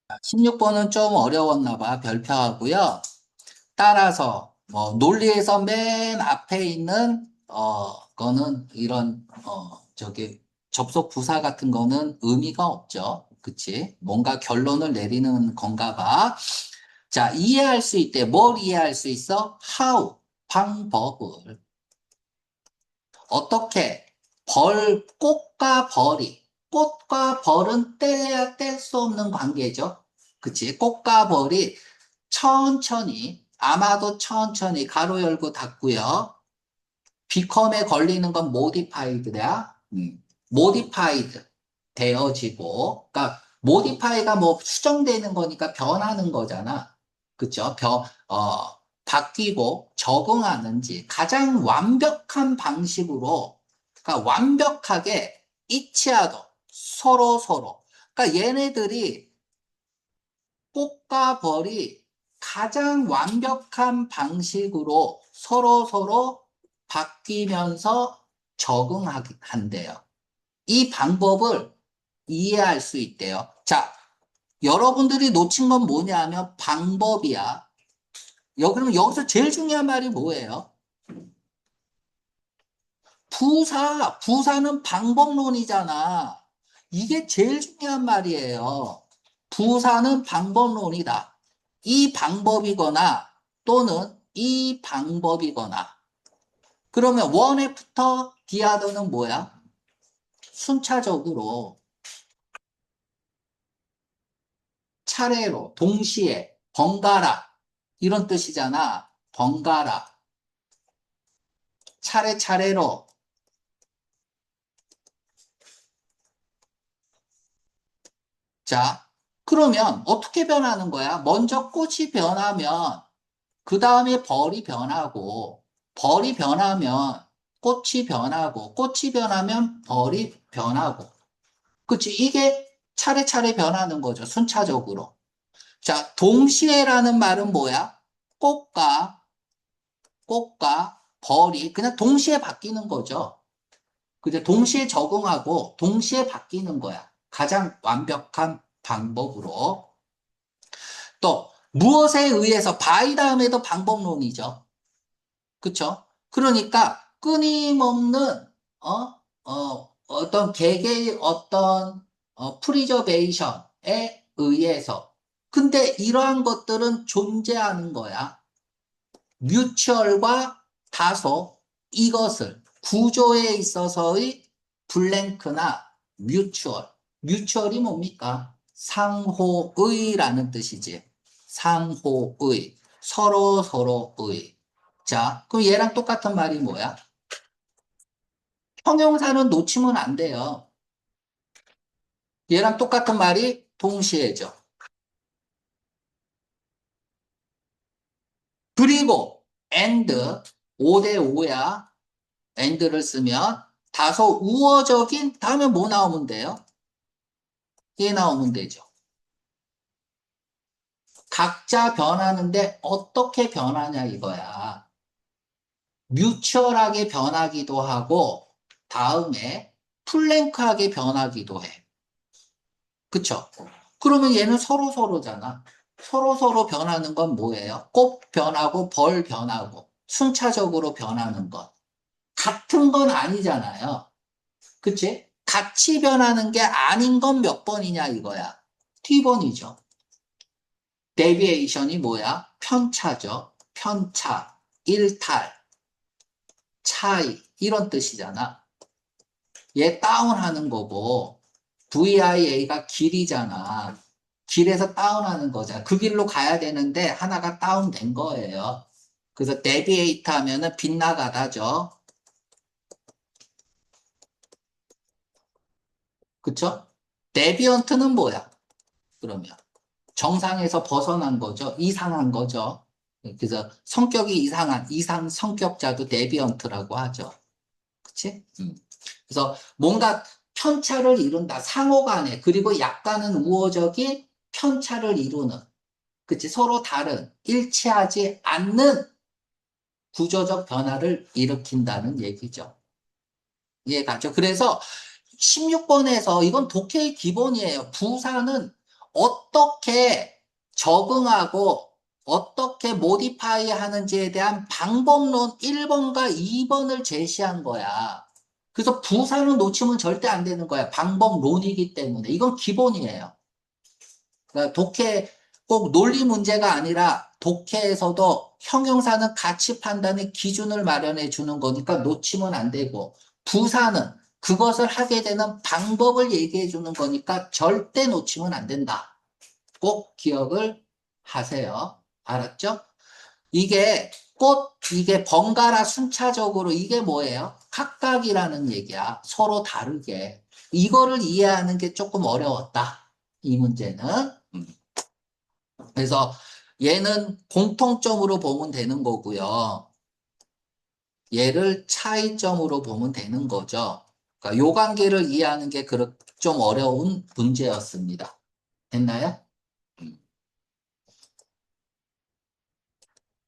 16번은 좀 어려웠나 봐. 별표하고요. 따라서 뭐 논리에서 맨 앞에 있는 거는 이런 저기 접속 부사 같은 거는 의미가 없죠. 그치? 뭔가 결론을 내리는 건가 봐. 자, 이해할 수 있대. 뭘 이해할 수 있어? how, 방법을. 어떻게? 꽃과 벌이. 꽃과 벌은 떼야 뗄 수 없는 관계죠. 그치? 꽃과 벌이 천천히, 아마도 천천히, 가로 열고 닫고요. 비컴에 걸리는 건 modified야. modified 되어지고, 그러니까 modify가 뭐 수정되는 거니까 변하는 거잖아. 그쵸? 바뀌고 적응하는지 가장 완벽한 방식으로, 그러니까 완벽하게 이치하도 서로. 그러니까 얘네들이 꽃과 벌이 가장 완벽한 방식으로 서로 바뀌면서 적응한대요. 이 방법을 이해할 수 있대요. 자, 여러분들이 놓친 건 뭐냐면 방법이야. 그럼 여기서 제일 중요한 말이 뭐예요? 부사는 방법론이잖아. 이게 제일 중요한 말이에요. 부사는 방법론이다. 이 방법이거나 또는 이 방법이거나. 그러면 one after the other는 뭐야? 순차적으로, 차례로, 동시에, 번갈아. 이런 뜻이잖아. 번갈아. 차례차례로. 자, 그러면 어떻게 변하는 거야? 먼저 꽃이 변하면 그 다음에 벌이 변하고, 벌이 변하면 꽃이 변하고, 꽃이 변하면 벌이 변하고. 그치? 이게 차례차례 변하는 거죠. 순차적으로. 자, 동시에라는 말은 뭐야? 꽃과, 꽃과 벌이 그냥 동시에 바뀌는 거죠. 그죠? 동시에 적응하고, 동시에 바뀌는 거야. 가장 완벽한 방법으로. 또, 무엇에 의해서, by 다음에도 방법론이죠. 그쵸? 그러니까 끊임없는 어떤 개개의 어떤 프리저베이션에 의해서 근데 이러한 것들은 존재하는 거야. 뮤추얼과 다소 이것을 구조에 있어서의 블랭크나 뮤추얼이 뭡니까? 상호의라는 뜻이지. 상호의, 서로의. 자, 그럼 얘랑 똑같은 말이 뭐야? 형용사는 놓치면 안 돼요. 얘랑 똑같은 말이 동시에죠. 그리고 and 5대 5야. and를 쓰면 다소 우호적인 다음에 뭐 나오면 돼요? 얘 나오면 되죠. 각자 변하는데 어떻게 변하냐 이거야. 뮤추얼하게 변하기도 하고 다음에 플랭크하게 변하기도 해. 그쵸? 그러면 얘는 서로잖아. 서로 변하는 건 뭐예요? 꽃 변하고 벌 변하고 순차적으로 변하는 것. 같은 건 아니잖아요. 그치? 같이 변하는 게 아닌 건 몇 번이냐 이거야. T번이죠. 데비에이션이 뭐야? 편차죠. 편차, 일탈, 차이 이런 뜻이잖아. 얘 다운하는 거고 VIA가 길이잖아. 길에서 다운하는 거잖아. 그 길로 가야 되는데 하나가 다운된 거예요. 그래서 데비에이트 하면은 빗나가다죠. 그쵸? 데비언트는 뭐야? 그러면 정상에서 벗어난 거죠. 이상한 거죠. 그래서 성격이 이상 성격자도 데비언트라고 하죠. 그치? 그래서 뭔가 편차를 이룬다. 상호 간에. 그리고 약간은 우호적인 편차를 이루는. 그치? 서로 다른, 일치하지 않는 구조적 변화를 일으킨다는 얘기죠. 이해가죠? 그래서 16번에서 이건 독해의 기본이에요. 부사는 어떻게 적응하고 어떻게 모디파이 하는지에 대한 방법론 1번과 2번을 제시한 거야. 그래서 부사는 놓치면 절대 안 되는 거야. 방법론이기 때문에. 이건 기본이에요. 그러니까 독해 꼭 논리 문제가 아니라 독해에서도 형용사는 가치 판단의 기준을 마련해 주는 거니까 놓치면 안 되고 부사는 그것을 하게 되는 방법을 얘기해 주는 거니까 절대 놓치면 안 된다. 꼭 기억을 하세요. 알았죠? 이게 번갈아 순차적으로 이게 뭐예요? 각각이라는 얘기야. 서로 다르게. 이거를 이해하는 게 조금 어려웠다. 이 문제는. 그래서 얘는 공통점으로 보면 되는 거고요. 얘를 차이점으로 보면 되는 거죠. 그러니까 요 관계를 이해하는 게 좀 어려운 문제였습니다. 됐나요?